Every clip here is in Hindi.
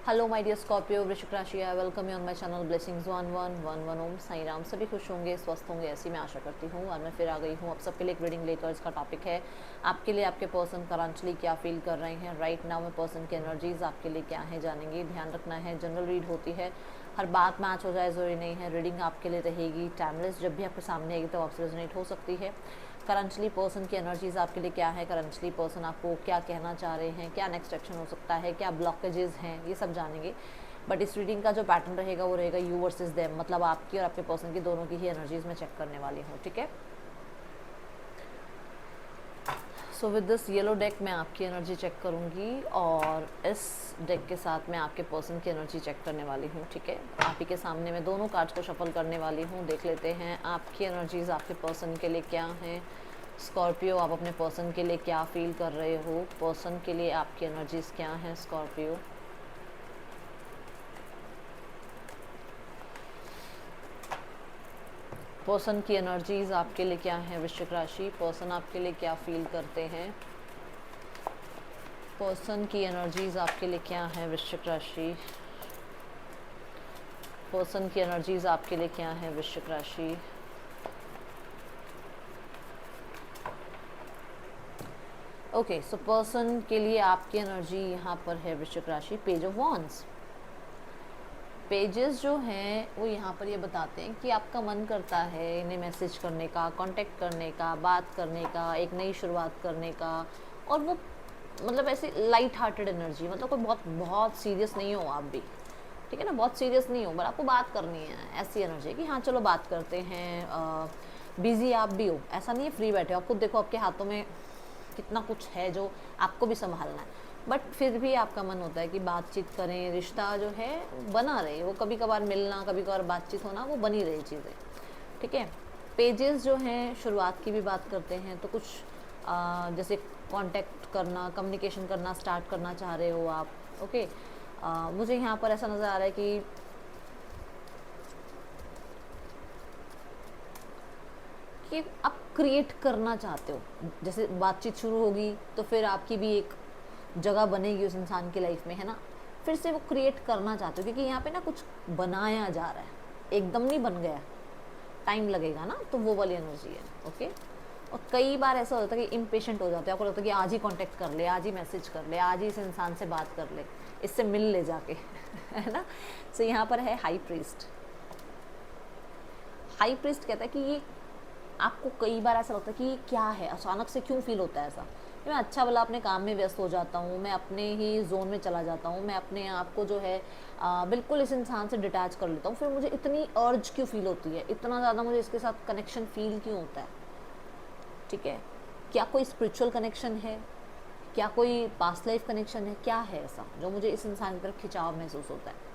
हेलो माय डियर स्कॉर्पियो, वृश्चिक राशि। I welcome you on my channel blessings 1111 ओम साई राम। सभी खुश होंगे, स्वस्थ होंगे, ऐसी मैं आशा करती हूँ। और मैं फिर आ गई हूँ आप सबके लिए एक रीडिंग लेकर। इसका टॉपिक है आपके लिए आपके पर्सन करंटली क्या फील कर रहे हैं राइट नाउ में। पर्सन की एनर्जीज आपके लिए क्या है जानेंगे। ध्यान रखना है, जनरल रीड होती है, हर बात मैच हो जाए ज़रूरी नहीं है। रीडिंग आपके लिए रहेगी टाइमलेस, जब भी आपके सामने आएगी तो आपसे रेजोनेट हो सकती है। करंटली पर्सन की एनर्जीज आपके लिए क्या है, करंटली पर्सन आपको क्या कहना चाह रहे हैं, क्या नेक्स्ट एक्शन हो सकता है, क्या ब्लॉकेजेस हैं, ये सब जानेंगे। बट इस रीडिंग का जो पैटर्न रहेगा वो रहेगा यू वर्सेस देम, मतलब आपकी और आपके पर्सन की दोनों की ही एनर्जीज में चेक करने वाली हूँ, ठीक है। So with this yellow deck मैं आपकी एनर्जी चेक करूँगी और इस डेक के साथ मैं आपके पर्सन की एनर्जी चेक करने वाली हूँ, ठीक है। आप ही के सामने मैं दोनों कार्ड्स को शफल करने वाली हूँ। देख लेते हैं आपकी एनर्जीज आपके पर्सन के लिए क्या हैं। स्कॉर्पियो, आप अपने पर्सन के लिए क्या फील कर रहे हो, पर्सन के लिए आपकी एनर्जीज क्या हैं स्कॉर्पियो। पर्सन की एनर्जीज आपके लिए क्या है वृश्चिक राशि। पर्सन आपके लिए क्या फील करते हैं। पर्सन की एनर्जीज आपके लिए क्या है वृश्चिक राशि। पर्सन की एनर्जीज आपके लिए क्या है वृश्चिक राशि। ओके, सो पर्सन के लिए आपकी एनर्जी यहाँ पर है वृश्चिक राशि, पेज ऑफ वॉन्ड्स। पेजेस जो हैं वो यहाँ पर ये बताते हैं कि आपका मन करता है इन्हें मैसेज करने का, कांटेक्ट करने का, बात करने का, एक नई शुरुआत करने का। और वो मतलब ऐसी लाइट हार्टेड एनर्जी, मतलब कोई बहुत बहुत सीरियस नहीं हो आप भी, ठीक है ना, बहुत सीरियस नहीं हो, बट आपको बात करनी है, ऐसी एनर्जी है कि हाँ चलो बात करते हैं। बिजी आप भी हो, ऐसा नहीं है फ्री बैठे हो, आप खुद देखो आपके हाथों में कितना कुछ है जो आपको भी संभालना है, बट फिर भी आपका मन होता है कि बातचीत करें, रिश्ता जो है बना रहे। वो कभी कभार मिलना, कभी कभार बातचीत होना, वो बनी रही चीज़ें, ठीक है। पेजेस जो हैं शुरुआत की भी बात करते हैं, तो कुछ जैसे कांटेक्ट करना, कम्युनिकेशन करना स्टार्ट करना चाह रहे हो आप, ओके। मुझे यहाँ पर ऐसा नज़र आ रहा है कि आप क्रिएट करना चाहते हो। जैसे बातचीत शुरू होगी तो फिर आपकी भी एक जगह बनेगी उस इंसान की लाइफ में, है ना। फिर से वो क्रिएट करना चाहते हो, क्योंकि यहाँ पे ना कुछ बनाया जा रहा है, एकदम नहीं बन गया, टाइम लगेगा ना, तो वो वाली एनर्जी है, ओके। और कई बार ऐसा होता है कि इम्पेशेंट हो जाते हैं, आपको लगता है कि आज ही कांटेक्ट कर ले, आज ही मैसेज कर ले, आज ही इस इंसान से बात कर ले, इससे मिल ले जाके है ना। सो यहाँ पर है हाई प्रीस्ट। हाई प्रीस्ट कहता है कि ये आपको कई बार ऐसा लगता है कि ये क्या है, अचानक से क्यों फील होता है ऐसा। मैं अच्छा भला अपने काम में व्यस्त हो जाता हूँ, मैं अपने ही जोन में चला जाता हूँ, मैं अपने आप को जो है बिल्कुल इस इंसान से डिटैच कर लेता हूँ, फिर मुझे इतनी अर्ज क्यों फील होती है, इतना ज़्यादा मुझे इसके साथ कनेक्शन फील क्यों होता है, ठीक है। क्या कोई स्पिरिचुअल कनेक्शन है, क्या कोई पास्ट लाइफ कनेक्शन है, क्या है ऐसा जो मुझे इस इंसान की तरफ खिंचाव महसूस होता है,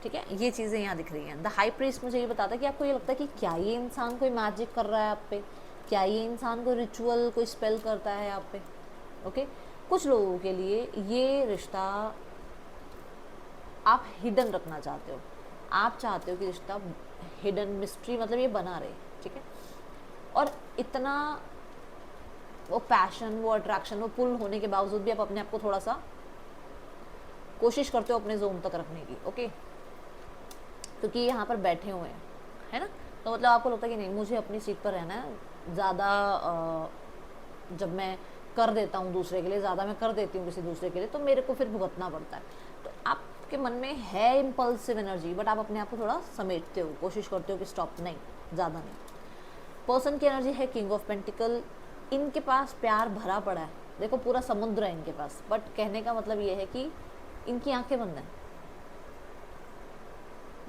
ठीक है। ये चीज़ें यहाँ दिख रही हैं। द हाई प्रीस्ट मुझे ये बताता है कि आपको ये लगता है कि क्या ये इंसान कोई मैजिक कर रहा है आप पे, क्या ये इंसान कोई रिचुअल, कोई स्पेल करता है आप पे, ओके। कुछ लोगों के लिए ये रिश्ता आप हिडन रखना चाहते हो, आप चाहते हो कि रिश्ता हिडन, मिस्ट्री, मतलब ये बना रहे, ठीक है। और इतना वो पैशन, वो अट्रैक्शन, वो पुल होने के बावजूद भी आप अपने आप को थोड़ा सा कोशिश करते हो अपने जोन तक रखने की, ओके। क्योंकि यहाँ पर बैठे हुए हैं, है ना, तो मतलब आपको लगता है कि नहीं मुझे अपनी सीट पर रहना है। ज़्यादा जब मैं कर देता हूँ दूसरे के लिए, ज़्यादा मैं कर देती हूँ किसी दूसरे के लिए, तो मेरे को फिर भुगतना पड़ता है। तो आपके मन में है इम्पल्सिव एनर्जी, बट आप अपने आप को थोड़ा समेटते हो, कोशिश करते हो कि स्टॉप, नहीं, ज़्यादा नहीं। पर्सन की एनर्जी है किंग ऑफ पेंटिकल। इनके पास प्यार भरा पड़ा है, देखो पूरा समुद्र है इनके पास, बट कहने का मतलब ये है कि इनकी आंखें बंद हैं,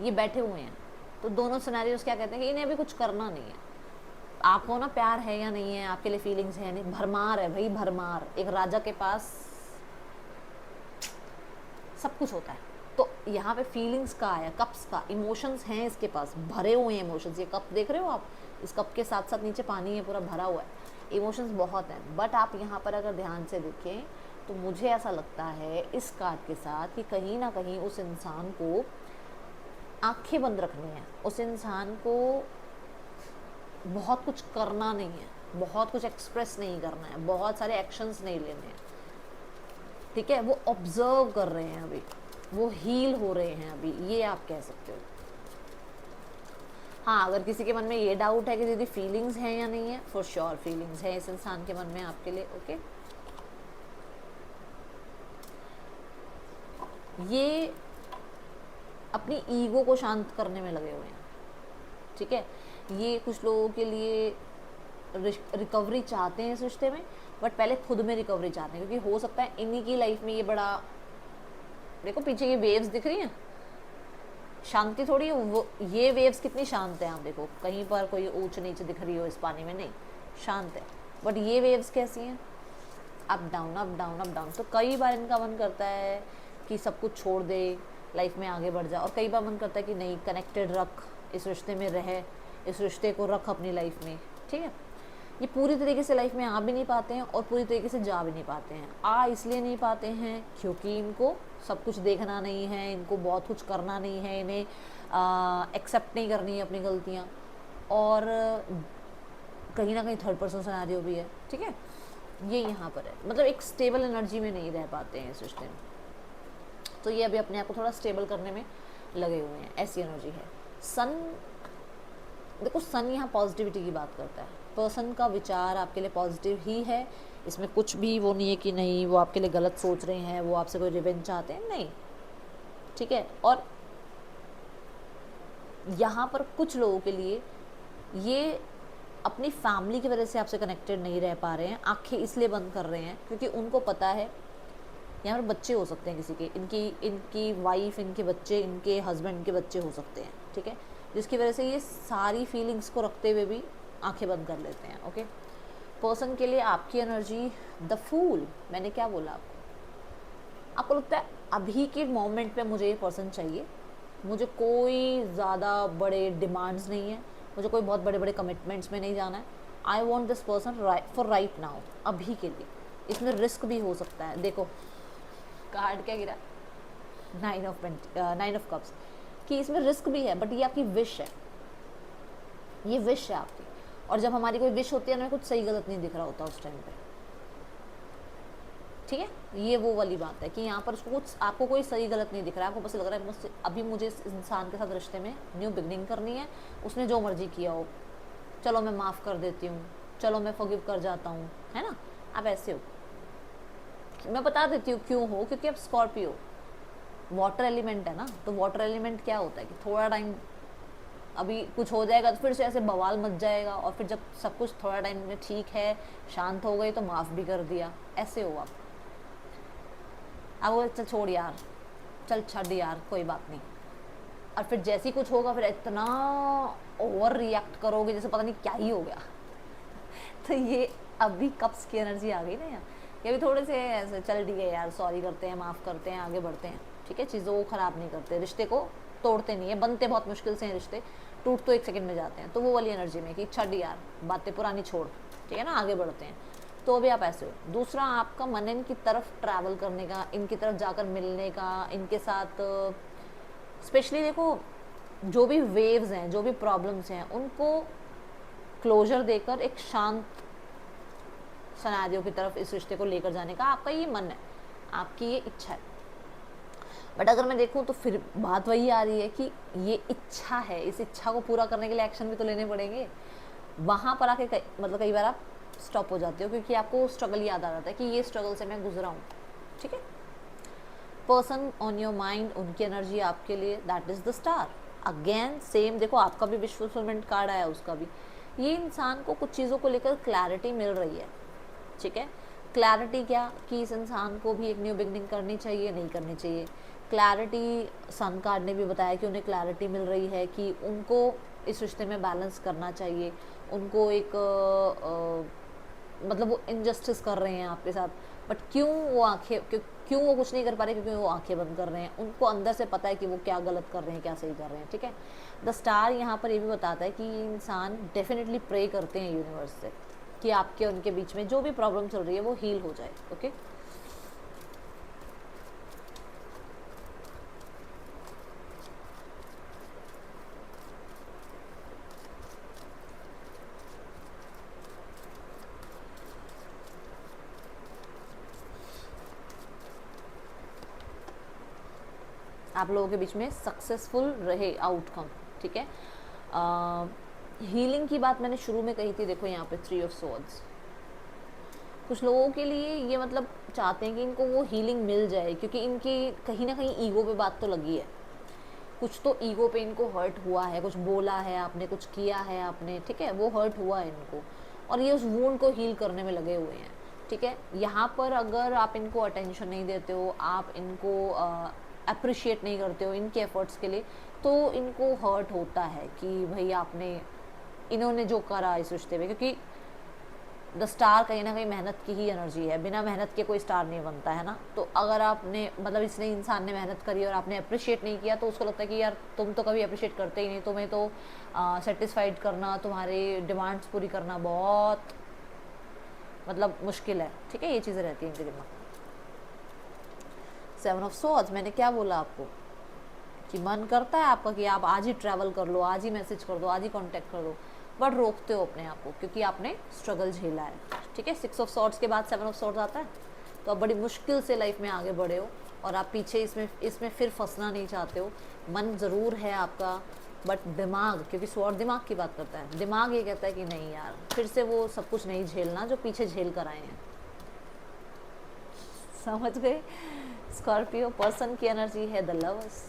ये बैठे हुए हैं। तो दोनों सिनेरियोस क्या कहते हैं कि इन्हें अभी कुछ करना नहीं है। आपको ना प्यार है या नहीं है, आपके लिए फीलिंग्स है नहीं, भरमार है भाई, भरमार। एक राजा के पास सब कुछ होता है, तो यहाँ पे फीलिंग्स का आया, कप्स का, इमोशंस हैं इसके पास, भरे हुए हैं इमोशंस। ये कप देख रहे हो आप, इस कप के साथ साथ नीचे पानी है, पूरा भरा हुआ है, इमोशंस बहुत हैं। बट आप यहाँ पर अगर ध्यान से देखें तो मुझे ऐसा लगता है इस कार्ड के साथ कि कहीं ना कहीं उस इंसान को आंखें बंद रखनी है, उस इंसान को बहुत कुछ करना नहीं है, बहुत कुछ एक्सप्रेस नहीं करना है, बहुत सारे एक्शंस नहीं लेने हैं, ठीक है, वो ऑब्जर्व कर रहे हैं अभी, वो हील हो रहे हैं अभी, ये आप कह सकते हो। हाँ, अगर किसी के मन में ये डाउट है कि दीदी फीलिंग्स हैं या नहीं है, फॉर श्योर फीलिंग्स है इस इंसान के मन में आपके लिए। ओके, ये अपनी ईगो को शांत करने में लगे हुए हैं, ठीक है। ये कुछ लोगों के लिए रिकवरी चाहते हैं इस रिश्ते में, बट पहले खुद में रिकवरी चाहते हैं, क्योंकि हो सकता है इन्हीं की लाइफ में ये बड़ा, देखो पीछे की वेव्स दिख रही हैं, शांति थोड़ी है वो, ये वेव्स कितनी शांत है, आप देखो कहीं पर कोई ऊंच नीचे दिख रही हो इस पानी में, नहीं, शांत है। बट ये वेव्स कैसी हैं, up down up down up down. तो कई बार इनका मन करता है कि सब कुछ छोड़ दे, लाइफ में आगे बढ़ जा, और कई बार मन करता है कि नहीं, कनेक्टेड रख, इस रिश्ते में रहे, इस रिश्ते को रख अपनी लाइफ में, ठीक है। ये पूरी तरीके से लाइफ में आ भी नहीं पाते हैं और पूरी तरीके से जा भी नहीं पाते हैं। आ इसलिए नहीं पाते हैं क्योंकि इनको सब कुछ देखना नहीं है, इनको बहुत कुछ करना नहीं है, इन्हें एक्सेप्ट नहीं करनी है अपनी गलतियाँ, और कहीं ना कहीं थर्ड पर्सन सिनेरियो भी है, ठीक है। ये यहाँ पर है, मतलब एक स्टेबल एनर्जी में नहीं रह पाते हैं इस रिश्ते में, तो ये अभी अपने आप को थोड़ा स्टेबल करने में लगे हुए हैं, ऐसी एनर्जी है। सन, देखो सन यहाँ पॉजिटिविटी की बात करता है, पर्सन का विचार आपके लिए पॉजिटिव ही है, इसमें कुछ भी वो नहीं है कि नहीं वो आपके लिए गलत सोच रहे हैं, वो आपसे कोई रिवेंज चाहते हैं, नहीं, ठीक है। और यहाँ पर कुछ लोगों के लिए ये अपनी फैमिली की वजह से आपसे कनेक्टेड नहीं रह पा रहे हैं, आंखें इसलिए बंद कर रहे हैं क्योंकि उनको पता है यहाँ पर बच्चे हो सकते हैं किसी के, इनकी वाइफ, इनके बच्चे, इनके हस्बैंड के बच्चे हो सकते हैं, ठीक है, जिसकी वजह से ये सारी फीलिंग्स को रखते हुए भी आंखें बंद कर लेते हैं। ओके, पर्सन के लिए आपकी एनर्जी द फूल, मैंने क्या बोला आपको लगता है अभी के मोमेंट पे मुझे ये पर्सन चाहिए, मुझे कोई ज़्यादा बड़े डिमांड्स नहीं है, मुझे कोई बहुत बड़े बड़े कमिटमेंट्स में नहीं जाना है, I want this person for right now, अभी के लिए। इसमें रिस्क भी हो सकता है, देखो कार्ड क्या गिरा, 9 ऑफ कप्स, कि इसमें रिस्क भी है, बट ये आपकी विश है, ये विश है आपकी। और जब हमारी कोई विश होती है ना, कुछ सही गलत नहीं दिख रहा होता उस टाइम पे, ठीक है, ये वो वाली बात है कि यहाँ पर उसको कुछ, आपको कोई सही गलत नहीं दिख रहा है, आपको बस लग रहा है मुझसे अभी मुझे इस इंसान के साथ रिश्ते में न्यू बिगनिंग करनी है, उसने जो मर्जी किया हो, चलो मैं माफ़ कर देती हूँ, चलो मैं फॉरगिव कर जाता हूँ, है ना, आप ऐसे हो। मैं बता देती हूँ क्यों हो, क्योंकि आप स्कॉर्पियो वाटर एलिमेंट है ना, तो वाटर एलिमेंट क्या होता है कि थोड़ा टाइम अभी कुछ हो जाएगा तो फिर से ऐसे बवाल मच जाएगा, और फिर जब सब कुछ थोड़ा टाइम में ठीक है, शांत हो गई, तो माफ़ भी कर दिया, ऐसे हो आप। अब वो चल छोड़ यार, चल छड़ यार, कोई बात नहीं, और फिर जैसे ही कुछ होगा फिर इतना ओवर रिएक्ट करोगे जैसे पता नहीं क्या ही हो गया। तो ये अभी कप्स की एनर्जी आ गई ना यहाँ, ये भी थोड़े से ऐसे चल ठीक है यार, सॉरी करते हैं, माफ़ करते हैं, आगे बढ़ते हैं, ठीक है, चीज़ों को ख़राब नहीं करते, रिश्ते को तोड़ते नहीं है, बनते बहुत मुश्किल से हैं रिश्ते, टूट तो 1 सेकंड में जाते हैं। तो वो वाली एनर्जी में कि छड़ यार, बातें पुरानी छोड़, ठीक है ना, आगे बढ़ते हैं। तो अभी आप ऐसे हो। दूसरा, आपका मन इनकी तरफ ट्रैवल करने का, इनकी तरफ जाकर मिलने का, इनके साथ स्पेशली देखो जो भी वेव्स हैं, जो भी प्रॉब्लम्स हैं, उनको क्लोजर देकर एक शांत सिनेरियो की तरफ इस रिश्ते को लेकर जाने का आपका ये मन है, आपकी ये इच्छा है। बट अगर मैं देखूं तो फिर बात वही आ रही है कि ये इच्छा है, इस इच्छा को पूरा करने के लिए एक्शन भी तो लेने पड़ेंगे। वहाँ पर आके मतलब कई बार आप स्टॉप हो जाते हो क्योंकि आपको स्ट्रगल याद आ जाता है कि ये स्ट्रगल से मैं गुजरा हूँ, ठीक है। पर्सन ऑन योर माइंड, उनकी एनर्जी आपके लिए, that is the star. Again same, देखो आपका भी विश फुलफिलमेंट कार्ड आया, उसका भी। ये इंसान को कुछ चीज़ों को लेकर क्लैरिटी मिल रही है, ठीक है। क्लैरिटी क्या, कि इस इंसान को भी एक न्यू बिगनिंग करनी चाहिए, नहीं करनी चाहिए। क्लैरिटी, सन कार्ड ने भी बताया कि उन्हें क्लैरिटी मिल रही है कि उनको इस रिश्ते में बैलेंस करना चाहिए, उनको एक मतलब वो इनजस्टिस कर रहे हैं आपके साथ, बट क्यों वो कुछ नहीं कर पा रहे, क्योंकि वो आंखें बंद कर रहे हैं, उनको अंदर से पता है कि वो क्या गलत कर रहे हैं, क्या सही कर रहे हैं, ठीक है। द स्टार यहाँ पर ये भी बताता है कि ये इंसान डेफिनेटली प्रे करते हैं यूनिवर्स से कि आपके उनके बीच में जो भी प्रॉब्लम चल रही है वो हील हो जाए, ओके। आप लोगों के बीच में सक्सेसफुल रहे आउटकम, ठीक है। हीलिंग की बात मैंने शुरू में कही थी, देखो यहाँ पे 3 ऑफ स्वॉर्ड्स, कुछ लोगों के लिए ये मतलब चाहते हैं कि इनको वो हीलिंग मिल जाए, क्योंकि इनकी कहीं ना कहीं ईगो पे बात तो लगी है, कुछ तो ईगो पे इनको हर्ट हुआ है, कुछ बोला है आपने, कुछ किया है आपने, ठीक है, वो हर्ट हुआ है इनको, और ये उस वूंड को हील करने में लगे हुए हैं, ठीक है। यहाँ पर अगर आप इनको अटेंशन नहीं देते हो, आप इनको अप्रिशिएट नहीं करते हो इनके एफर्ट्स के लिए, तो इनको हर्ट होता है कि भाई आपने, इन्होंने जो करा इस रिश्ते में, क्योंकि द स्टार कहीं ना कहीं मेहनत की ही एनर्जी है, बिना मेहनत के कोई स्टार नहीं बनता है ना। तो अगर आपने मतलब इसने इंसान ने मेहनत करी और आपने अप्रिशिएट नहीं किया, तो उसको लगता है कि यार तुम तो कभी अप्रिशिएट करते ही नहीं, तुम्हें तो सेटिस्फाइड करना, तुम्हारी डिमांड्स पूरी करना बहुत मतलब मुश्किल है, ठीक है, ये चीज़ें रहती हैं इनके दिमाग में। 7 ऑफ स्वॉर्ड्स, मैंने क्या बोला आपको कि मन करता है आपका कि आप आज ही ट्रैवल कर लो, आज ही मैसेज कर दो, आज ही कांटेक्ट कर दो, बट रोकते हो अपने आप को क्योंकि आपने स्ट्रगल झेला है, ठीक है। 6 ऑफ स्वॉर्ड्स के बाद 7 ऑफ स्वॉर्ड्स आता है, तो आप बड़ी मुश्किल से लाइफ में आगे बढ़े हो और आप पीछे इसमें फिर फंसना नहीं चाहते हो। मन ज़रूर है आपका, बट दिमाग, क्योंकि स्वॉर्ड दिमाग की बात करता है, दिमाग ये कहता है कि नहीं यार, फिर से वो सब कुछ नहीं झेलना जो पीछे झेल कर आए हैं। समझ गए स्कॉर्पियो? पर्सन की एनर्जी है द लवर्स।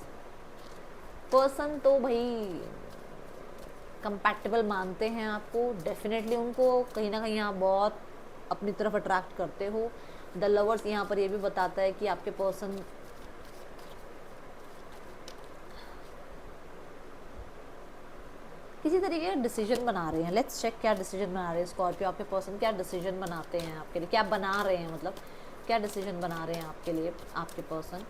पर्सन तो भाई कंपैटिबल मानते हैं आपको, डेफिनेटली उनको कहीं ना कहीं आप बहुत अपनी तरफ अट्रैक्ट करते हो। द लवर्स यहाँ पर ये भी बताता है कि आपके पर्सन किसी तरीके का डिसीजन बना रहे हैं। लेट्स चेक क्या डिसीजन बना रहे हैं स्कॉर्पियो, आपके पर्सन क्या डिसीजन बनाते हैं आपके लिए, क्या बना रहे हैं, मतलब क्या डिसीजन बना रहे हैं आपके लिए आपके person.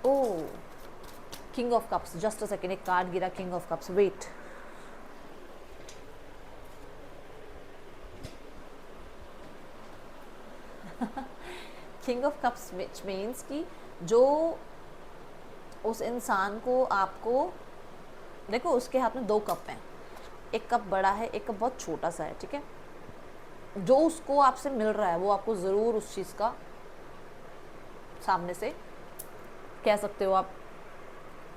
Oh, king of cups, just a second, एक कार्ड गिरा king of cups, wait, king of cups which means कि जो उस इंसान को आपको, देखो उसके हाथ में 2 कप हैं, एक कप बड़ा है, एक कप बहुत छोटा सा है, ठीक है। जो उसको आपसे मिल रहा है वो आपको ज़रूर उस चीज़ का सामने से कह सकते हो आप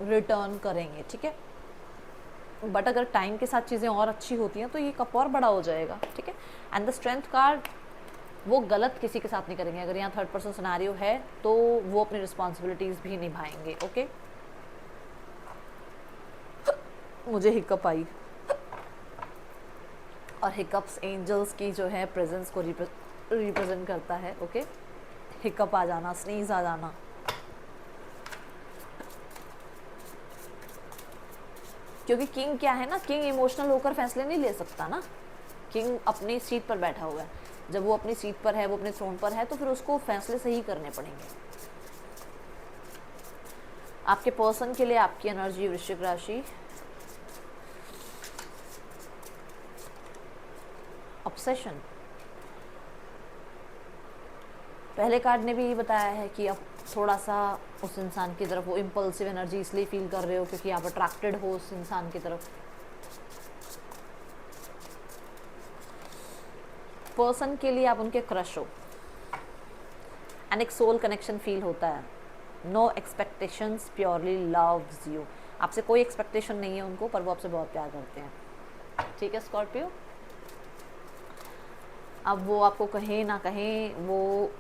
रिटर्न करेंगे, ठीक है। बट अगर टाइम के साथ चीज़ें और अच्छी होती हैं तो ये कप और बड़ा हो जाएगा, ठीक है। एंड द स्ट्रेंथ कार्ड, वो गलत किसी के साथ नहीं करेंगे। अगर यहाँ 3rd पर्सन सिनेरियो है तो वो अपनी रिस्पॉन्सिबिलिटीज़ भी निभाएंगे, ओके। मुझे हिकअप आई, और हिकअप्स एंजल्स की जो है प्रेजेंस को रिप्रेजेंट करता है, ओके। हिकअप आ जाना, स्नीज आ जाना, क्योंकि किंग क्या है ना, किंग इमोशनल होकर फैसले नहीं ले सकता ना। किंग अपनी सीट पर बैठा हुआ है, जब वो अपनी सीट पर है, वो अपने थ्रोन पर है, तो फिर उसको फैसले सही करने पड़ेंगे। आपके पर्सन के लिए आपकी एनर्जी, वृश्चिक राशि, ऑब्सेशन। पहले कार्ड ने भी ये बताया है कि अब थोड़ा सा उस इंसान की तरफ, वो इम्पल्सिव एनर्जी इसलिए फील कर रहे हो क्योंकि आप अट्रैक्टेड हो उस इंसान की तरफ। पर्सन के लिए आप उनके क्रश हो, एंड एक सोल कनेक्शन फील होता है। No expectations, purely loves you. आपसे कोई एक्सपेक्टेशन नहीं है उनको, पर वो आपसे बहुत प्यार करते हैं, ठीक है स्कॉर्पियो। अब वो आपको कहें ना कहें, वो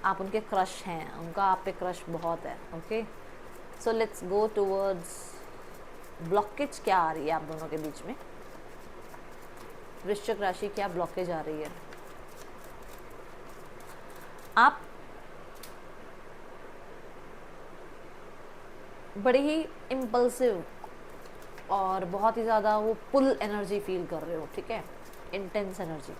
आप उनके क्रश हैं, उनका आप पे क्रश बहुत है, okay. So let's go towards blockage. क्या आ रही है आप दोनों के बीच में? वृश्चिक राशि, क्या ब्लॉकेज आ रही है? आप बड़े ही इम्पल्सिव और बहुत ही ज़्यादा वो पुल एनर्जी फील कर रहे हो, ठीक है, इंटेंस एनर्जी।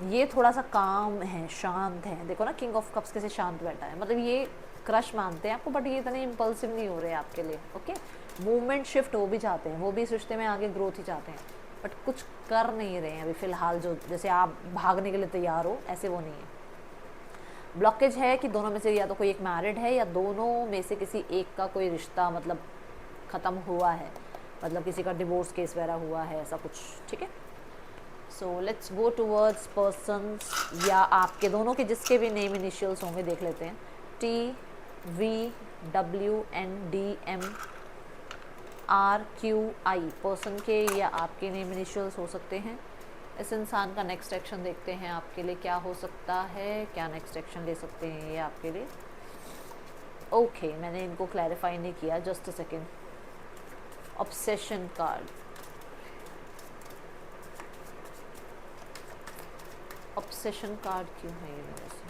ये थोड़ा सा काम है, शांत है, देखो ना किंग ऑफ कप्स कैसे शांत बैठा है, मतलब ये क्रश मानते हैं आपको, बट ये इतने इम्पल्सिव नहीं हो रहे आपके लिए, ओके। मूवमेंट शिफ्ट हो भी चाहते हैं, वो भी इस रिश्ते में आगे ग्रोथ ही चाहते हैं, बट कुछ कर नहीं रहे हैं अभी फ़िलहाल। जो जैसे आप भागने के लिए तैयार हो, ऐसे वो नहीं है। ब्लॉकेज है कि दोनों में से या तो कोई एक मैरिड है, या दोनों में से किसी एक का कोई रिश्ता मतलब ख़त्म हुआ है, मतलब किसी का डिवोर्स केस वगैरह हुआ है, ऐसा कुछ, ठीक है। So let's go towards persons या आपके दोनों के जिसके भी नेम इनिशियल्स होंगे देख लेते हैं। TVWNDMRQI पर्सन के या आपके नेम इनिशियल्स हो सकते हैं। इस इंसान का नेक्स्ट एक्शन देखते हैं आपके लिए क्या हो सकता है, क्या नेक्स्ट एक्शन ले सकते हैं ये आपके लिए। ओके मैंने इनको क्लैरिफाई नहीं किया, just a second. Obsession card, obsession card क्यों है ये मेरे से,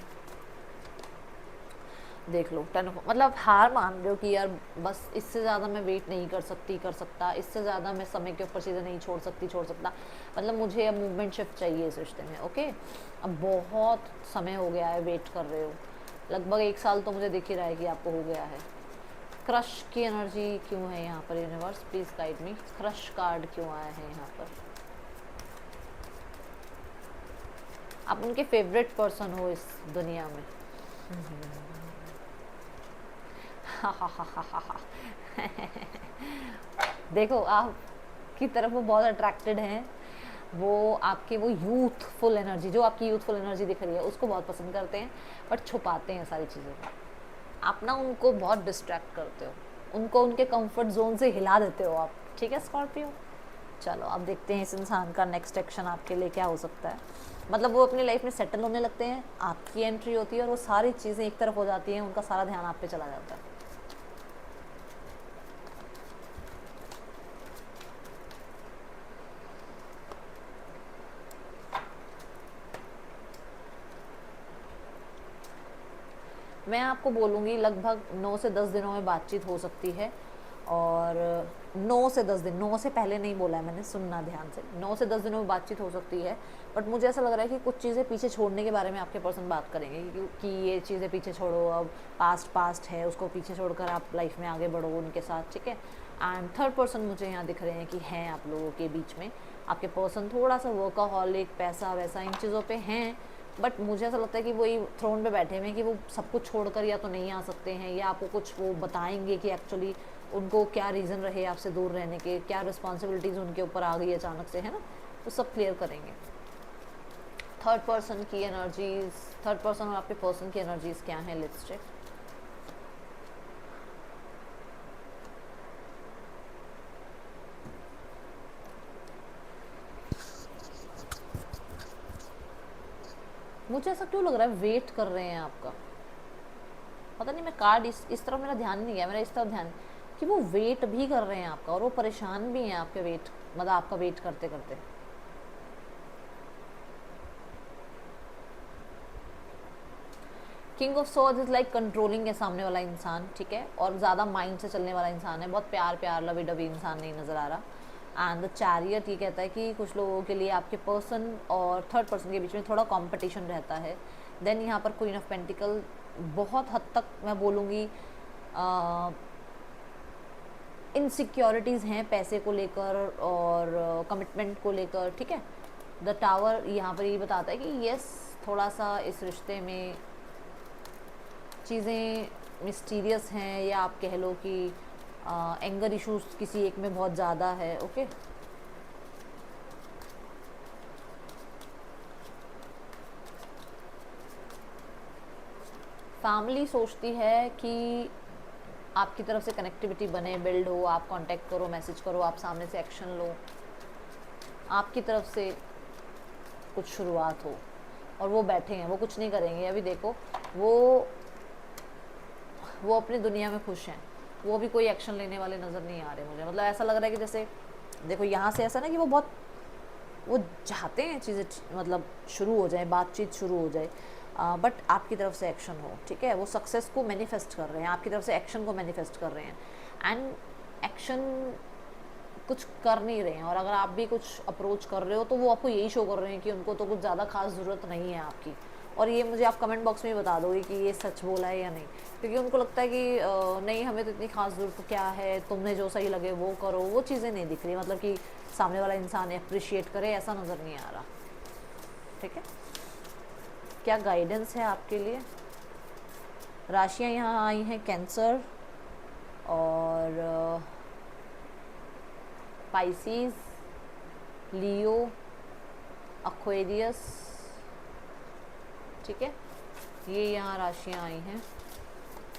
देख लो 10 मतलब हार मान रहे हो कि यार बस इससे ज़्यादा मैं वेट नहीं कर सकता, इससे ज़्यादा मैं समय के ऊपर चीज़ें नहीं छोड़ सकता, मतलब मुझे अब मूवमेंट शिफ्ट चाहिए इस रिश्ते में। ओके अब बहुत समय हो गया है, वेट कर रहे हो, लगभग 1 साल तो मुझे दिख ही रहा है कि आपको हो गया है। क्रश की एनर्जी क्यों है यहाँ पर, universe please guide me. Crush card क्यों आया है यहाँ पर, आप उनके फेवरेट पर्सन हो इस दुनिया में। देखो आप की तरफ वो बहुत अट्रैक्टेड हैं, वो आपके वो यूथफुल एनर्जी, जो आपकी यूथफुल एनर्जी दिख रही है उसको बहुत पसंद करते हैं, बट छुपाते हैं सारी चीज़ें। आप ना उनको बहुत डिस्ट्रैक्ट करते हो, उनको उनके कंफर्ट जोन से हिला देते हो आप, ठीक है स्कॉर्पियो। चलो अब देखते हैं इस इंसान का नेक्स्ट एक्शन आपके लिए क्या हो सकता है। मतलब वो अपनी लाइफ में सेटल होने लगते हैं, आपकी एंट्री होती है और वो सारी चीज़ें एक तरफ हो जाती हैं, उनका सारा ध्यान आप पे चला जाता है। मैं आपको बोलूँगी लगभग 9 से 10 दिनों में बातचीत हो सकती है, और 9 से 10 दिन, 9 से पहले नहीं बोला है मैंने, सुनना ध्यान से, 9 से 10 दिनों में बातचीत हो सकती है। बट मुझे ऐसा लग रहा है कि कुछ चीज़ें पीछे छोड़ने के बारे में आपके पर्सन बात करेंगे कि ये चीज़ें पीछे छोड़ो, अब पास्ट है उसको पीछे छोड़कर आप लाइफ में आगे बढ़ो उनके साथ, ठीक है। एंड थर्ड पर्सन मुझे यहाँ दिख रहे हैं कि हैं आप लोगों के बीच में, आपके पर्सन थोड़ा सा वर्कaholic, पैसा वैसा इन चीज़ों पे हैं, बट मुझे ऐसा लगता है कि वही थ्रोन पे बैठे हुए हैं कि वो सब कुछ छोड़कर या तो नहीं आ सकते हैं, या आपको कुछ वो बताएंगे कि एक्चुअली उनको क्या रीज़न रहे आपसे दूर रहने के, क्या रिस्पॉन्सिबिलिटीज़ उनके ऊपर आ गई अचानक से, है ना, तो सब क्लियर करेंगे। थर्ड पर्सन की एनर्जीज, थर्ड पर्सन और आपके पर्सन की एनर्जीज क्या है, लेट्स चेक। मुझे ऐसा क्यों लग रहा है वेट कर रहे हैं आपका, पता नहीं, मैं कार्ड इस तरफ मेरा ध्यान नहीं गया, मेरा इस तरफ ध्यान कि वो वेट भी कर रहे हैं आपका, और वो परेशान भी हैं आपके वेट, मतलब आपका वेट करते करते। King of swords is like controlling है सामने वाला इंसान, ठीक है, और ज़्यादा माइंड से चलने वाला इंसान है, बहुत प्यार लवी डबी इंसान नहीं नज़र आ रहा। एंड द चैरियट ये कहता है कि कुछ लोगों के लिए आपके पर्सन और थर्ड पर्सन के बीच में थोड़ा कंपटीशन रहता है। देन यहाँ पर क्वीन ऑफ पेंटिकल, बहुत हद तक मैं बोलूँगी इनसिक्योरिटीज़ हैं पैसे को लेकर और कमिटमेंट को लेकर, ठीक है। द टावर यहाँ पर ये बताता है कि यस थोड़ा सा इस रिश्ते में चीज़ें मिस्टीरियस हैं, या आप कह लो कि एंगर इश्यूज किसी एक में बहुत ज़्यादा है। ओके फैमिली सोचती है कि आपकी तरफ से कनेक्टिविटी बने, बिल्ड हो, आप कांटेक्ट करो, मैसेज करो, आप सामने से एक्शन लो, आपकी तरफ से कुछ शुरुआत हो, और वो बैठे हैं, वो कुछ नहीं करेंगे अभी। देखो वो अपनी दुनिया में खुश हैं, वो भी कोई एक्शन लेने वाले नज़र नहीं आ रहे मुझे। मतलब ऐसा लग रहा है कि जैसे देखो यहाँ से ऐसा ना कि वो चाहते हैं चीज़ें मतलब शुरू हो जाए, बातचीत शुरू हो जाए, बट आपकी तरफ से एक्शन हो, ठीक है। वो सक्सेस को मैनिफेस्ट कर रहे हैं, आपकी तरफ से एक्शन को मैनिफेस्ट कर रहे हैं, एंड एक्शन कुछ कर नहीं रहे हैं। और अगर आप भी कुछ अप्रोच कर रहे हो तो वो आपको यही शो कर रहे हैं कि उनको तो कुछ ज़्यादा खास ज़रूरत नहीं है आपकी। और ये मुझे आप कमेंट बॉक्स में बता दोगे कि ये सच बोला है या नहीं, क्योंकि उनको लगता है कि नहीं हमें तो इतनी खास ज़रूरत क्या है, तुमने जो सही लगे वो करो, वो चीज़ें नहीं दिख रही, मतलब कि सामने वाला इंसान अप्रिशिएट करे ऐसा नज़र नहीं आ रहा, ठीक है। क्या गाइडेंस है आपके लिए? राशियाँ यहाँ आई हैं कैंसर और पाइसिस, लियो, अक्वेरियस, ठीक है, ये यहाँ राशियाँ आई हैं।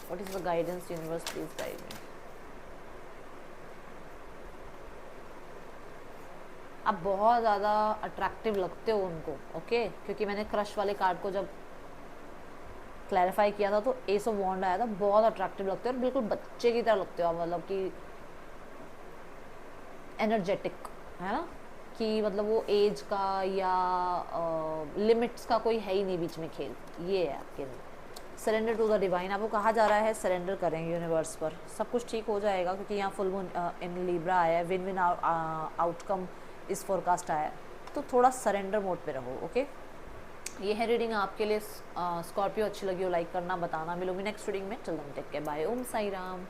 What is the guidance universe, please guide me. आप बहुत ज़्यादा अट्रैक्टिव लगते हो उनको, ओके, क्योंकि मैंने क्रश वाले कार्ड को जब क्लैरिफाई किया था तो एस ऑफ वॉन्ड आया था। बहुत अट्रैक्टिव लगते हो और बिल्कुल बच्चे की तरह लगते हो आप, मतलब कि एनर्जेटिक, है ना, कि मतलब वो एज का या लिमिट्स का कोई है ही नहीं बीच में खेल, ये है आपके लिए। सरेंडर टू द डिवाइन, आपको कहा जा रहा है सरेंडर करें यूनिवर्स पर, सब कुछ ठीक हो जाएगा, क्योंकि यहाँ फुल मून इन लिब्रा आया है, विन विन आउटकम इस फोरकास्ट आया है, तो थोड़ा सरेंडर मोड पे रहो, ओके। ये है रीडिंग आपके लिए। स्कॉर्पियो अच्छी लगी हो लाइक करना, बताना। मिलूंगी नेक्स्ट रीडिंग में, चल टेक केयर, बाय, ओम साई राम।